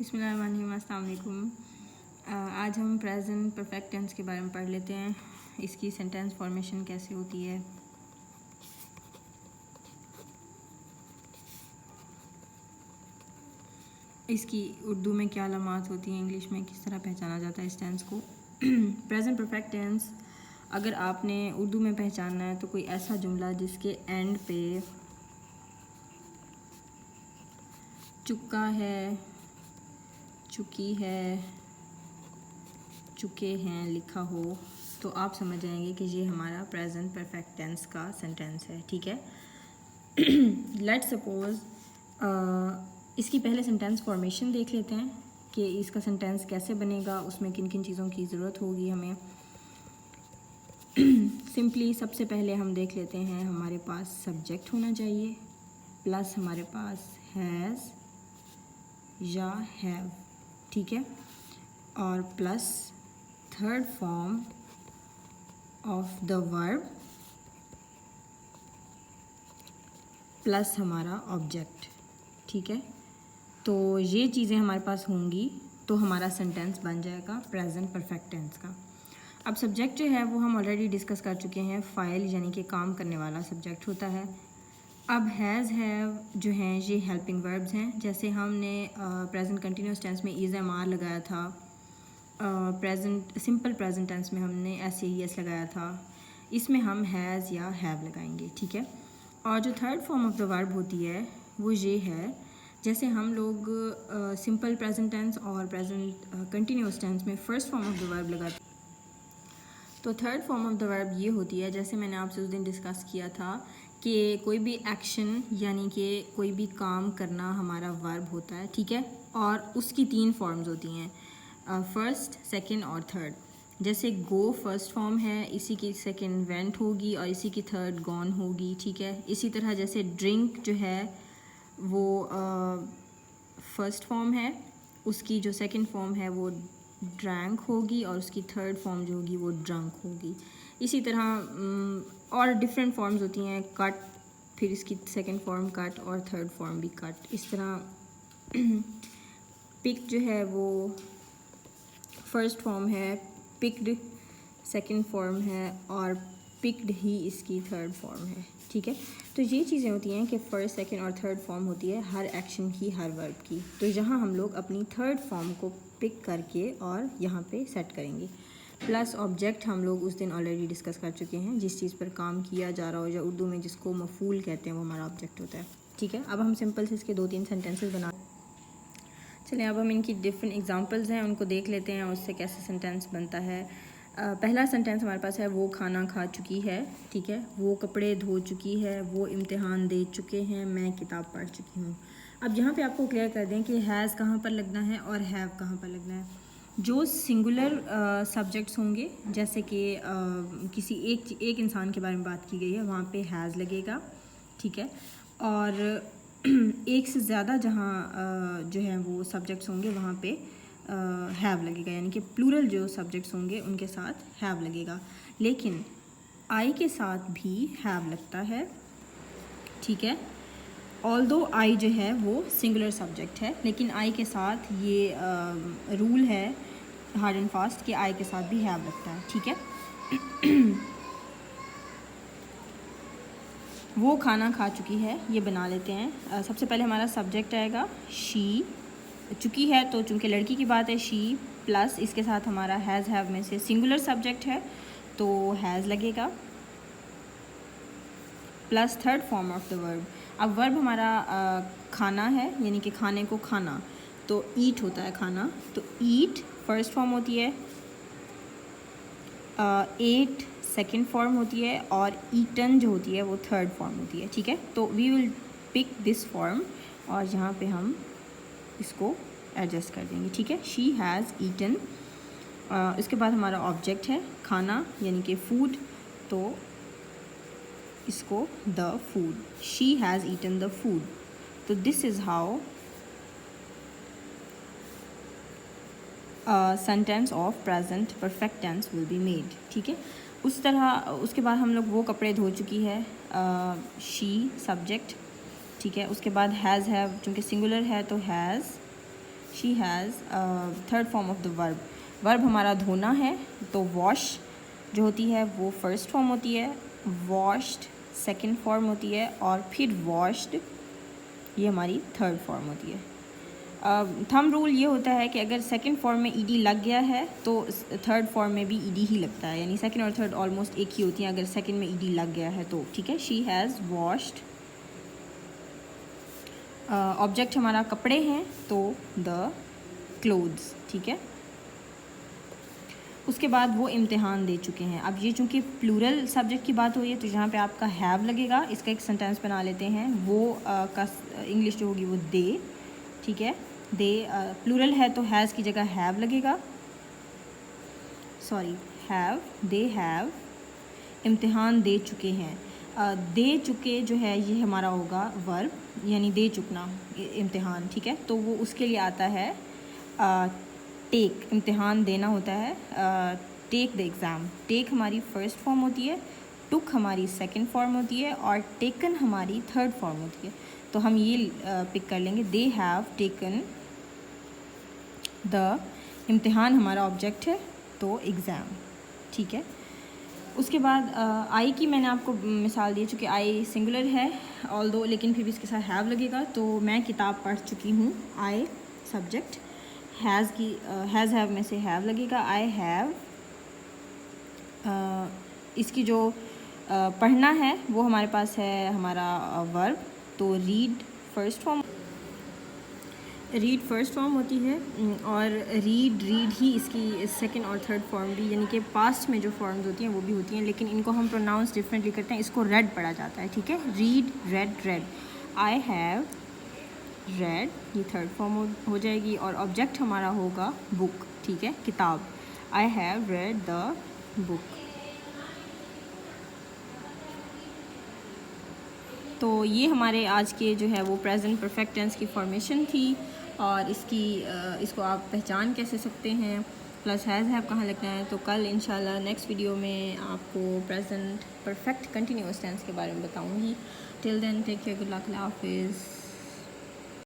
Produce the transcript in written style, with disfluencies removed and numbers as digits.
बिस्मिल्लाहिर्रहमानिर्रहीम, अस्सलाम वालेकुम। आज हम प्रेजेंट परफेक्ट टेंस के बारे में पढ़ लेते हैं। इसकी सेंटेंस फॉर्मेशन कैसे होती है, इसकी उर्दू में क्या अलामात होती हैं, इंग्लिश में किस तरह पहचाना जाता है इस टेंस को। प्रेजेंट परफेक्ट टेंस अगर आपने उर्दू में पहचानना है तो कोई ऐसा जुमला जिसके एंड पे चुका है, चुकी है, चुके हैं लिखा हो तो आप समझ जाएंगे कि ये हमारा प्रेजेंट परफेक्ट टेंस का सेंटेंस है। ठीक है। लेट्स सपोज इसकी पहले सेंटेंस फॉर्मेशन देख लेते हैं कि इसका सेंटेंस कैसे बनेगा, उसमें किन किन चीज़ों की ज़रूरत होगी हमें। सिंपली सबसे पहले हम देख लेते हैं, हमारे पास सब्जेक्ट होना चाहिए प्लस हमारे पास हैज़ या हैव, ठीक है, और plus third form of the verb plus हमारा ऑब्जेक्ट। ठीक है, तो ये चीज़ें हमारे पास होंगी तो हमारा सेंटेंस बन जाएगा प्रेजेंट परफेक्ट टेंस का। अब सब्जेक्ट जो है वो हम ऑलरेडी डिस्कस कर चुके हैं, फ़ाइल यानी कि काम करने वाला सब्जेक्ट होता है। अब हैज़ हैव जो हैं ये हेल्पिंग वर्ब्स हैं। जैसे हमने प्रेजेंट कंटिन्यूस टेंस में इज़ एम आर लगाया था, प्रेजेंट सिंपल प्रेजेंट टेंस में हमने एस ए एस लगाया था, इसमें हम हैज़ या हैव लगाएंगे। ठीक है, और जो third form of the verb होती है वो ये है, जैसे हम लोग सिंपल प्रेजेंट टेंस और प्रेजेंट कंटिन्यूस टेंस में first form of the verb लगाते हैं, तो third form of the verb ये होती है, जैसे मैंने आपसे उस दिन डिस्कस किया था कि कोई भी एक्शन यानी कि कोई भी काम करना हमारा वर्ब होता है। ठीक है, और उसकी तीन फॉर्म्स होती हैं, फर्स्ट, सेकंड और थर्ड। जैसे गो फर्स्ट फॉर्म है, इसी की सेकंड वेंट होगी और इसी की थर्ड गॉन होगी। ठीक है, इसी तरह जैसे ड्रिंक जो है वो फर्स्ट फॉर्म है, उसकी जो सेकंड फॉर्म है वो ड्रैंक होगी और उसकी थर्ड फॉर्म जो होगी वो ड्रंक होगी। इसी तरह और डिफरेंट फॉर्म्स होती हैं, कट, फिर इसकी सेकंड फॉर्म कट और थर्ड फॉर्म भी कट। इस तरह पिक जो है वो फर्स्ट फॉर्म है, पिक्ड सेकंड फॉर्म है और पिक्ड ही इसकी थर्ड फॉर्म है। ठीक है, तो ये चीज़ें होती हैं कि फर्स्ट, सेकंड और थर्ड फॉर्म होती है हर एक्शन की, हर वर्ब की। तो यहाँ हम लोग अपनी थर्ड फॉर्म को पिक करके और यहाँ पे सेट करेंगे। प्लस ऑब्जेक्ट हम लोग उस दिन ऑलरेडी डिस्कस कर चुके हैं, जिस चीज़ पर काम किया जा रहा हो या उर्दू में जिसको मफूल कहते हैं वो हमारा ऑब्जेक्ट होता है। ठीक है, अब हम सिंपल से इसके 2-3 सेंटेंसेस बना चलें। अब हम इनकी डिफरेंट एग्जांपल्स हैं उनको देख लेते हैं, उससे कैसे सेंटेंस बनता है। पहला सेंटेंस हमारे पास है, वो खाना खा चुकी है। ठीक है, वो कपड़े धो चुकी है, वो इम्तिहान दे चुके हैं, मैं किताब पढ़ चुकी हूँ। अब यहाँ पे आपको क्लियर कर दें कि हैज़ कहाँ पर लगना है और हैव कहाँ पर लगना है। जो सिंगुलर सब्जेक्ट्स होंगे, जैसे कि किसी एक इंसान के बारे में बात की गई है, वहाँ पे हैज़ लगेगा। ठीक है, और एक से ज़्यादा जहाँ जो है वो सब्जेक्ट्स होंगे वहाँ पे हैव लगेगा, यानी कि प्लूरल जो सब्जेक्ट्स होंगे उनके साथ हैव लगेगा। लेकिन आई के साथ भी हैव लगता है। ठीक है, ऑल्दो आई जो है वो सिंगुलर सब्जेक्ट है, लेकिन आई के साथ ये रूल है हार्ड एंड फास्ट कि आई के साथ भी हैव लगता है। ठीक है, वो खाना खा चुकी है, ये बना लेते हैं। सबसे पहले हमारा सब्जेक्ट आएगा शी, चुकी है तो चूँकि लड़की की बात है शी, प्लस इसके साथ हमारा हैज़ हैव में से सिंगुलर सब्जेक्ट है तो हैज़ लगेगा, plus third form of the verb. अब वर्ब हमारा खाना है, यानी कि खाने को खाना, तो ईट होता है खाना, तो ईट फर्स्ट फॉर्म होती है, एट सेकंड फॉर्म होती है और ईटन जो होती है वो थर्ड फॉर्म होती है। ठीक है, तो we will pick this form और यहाँ पे हम इसको एडजस्ट कर देंगे। ठीक है, शी हैज़ ईटन। इसके बाद हमारा ऑब्जेक्ट है खाना यानी कि फूड, तो इसको the food, she has eaten the food. तो this is how sentence of present perfect tense will be made. ठीक है, उस तरह उसके बाद हम लोग वो कपड़े धो चुकी है, शी सब्जेक्ट। ठीक है, उसके बाद हैज़ हैव, चूँकि सिंगुलर है तो has, she has third form of the verb. Verb हमारा धोना है, तो वॉश जो होती है वो फर्स्ट फॉर्म होती है, वॉश्ड सेकंड फॉर्म होती है, और फिर वॉश्ड ये हमारी थर्ड फॉर्म होती है। थंब रूल ये होता है कि अगर सेकंड फॉर्म में ईडी लग गया है तो थर्ड फॉर्म में भी ईडी ही लगता है, यानी सेकंड और थर्ड ऑलमोस्ट एक ही होती हैं अगर सेकंड में ईडी लग गया है तो, ठीक है। She has washed. ऑब्जेक्ट हमारा कपड़े हैं तो द क्लोथ्स, ठीक है। उसके बाद वो इम्तिहान दे चुके हैं। अब ये चूँकि प्लूरल सब्जेक्ट की बात हो रही है तो यहाँ पे आपका हैव लगेगा। इसका एक सेंटेंस बना लेते हैं। वो का इंग्लिश जो होगी वो दे, ठीक है। दे प्लूरल है तो हैज़ की जगह हैव लगेगा, सॉरी हैव। दे हैव इम्तिहान दे चुके हैं। दे चुके जो है ये हमारा होगा वर्ब, यानी दे चुकना इम्तिहान, ठीक है। तो वो उसके लिए आता है टेक, इम्तिहान देना होता है। टेक द एग्ज़ाम, टेक हमारी फ़र्स्ट फॉर्म होती है, टुक हमारी सेकंड फॉर्म होती है, और टेकन हमारी थर्ड फॉर्म होती है। तो हम ये पिक कर लेंगे, दे हैव टेकन द, इम्तिहान हमारा ऑब्जेक्ट है तो एग्ज़ाम, ठीक है। उसके बाद आई की मैंने आपको मिसाल दी, चूँकि आई सिंगुलर है ऑल दो, लेकिन फिर भी इसके साथ हैव लगेगा। तो मैं किताब पढ़ चुकी हूँ, आई सब्जेक्ट, हैज़ की हैज़ हैव में से हैव लगेगा। आई हैव इसकी जो पढ़ना है वो हमारे पास है हमारा वर्ब, तो read first form, read first form होती है, और रीड ही इसकी सेकंड और थर्ड फॉर्म भी, यानी कि पास्ट में जो फॉर्म्स होती हैं वो भी होती हैं, लेकिन इनको हम प्रोनाउंस डिफरेंटली करते हैं। इसको रेड पढ़ा जाता है, ठीक है। Read, red, red. I have read ये थर्ड फॉर्म हो जाएगी, और ऑब्जेक्ट हमारा होगा बुक, ठीक है, किताब। I have read the book. तो ये हमारे आज के जो है वो प्रेजेंट परफेक्ट टेंस की फॉर्मेशन थी, और इसको आप पहचान कैसे सकते हैं, प्लस हैज़ हैव कहाँ लगना है। तो कल इंशाल्लाह नेक्स्ट वीडियो में आपको प्रेजेंट परफेक्ट कंटिन्यूअस टेंस के बारे में बताऊँगी। Till then take care, good luck, Allah हाफिज़।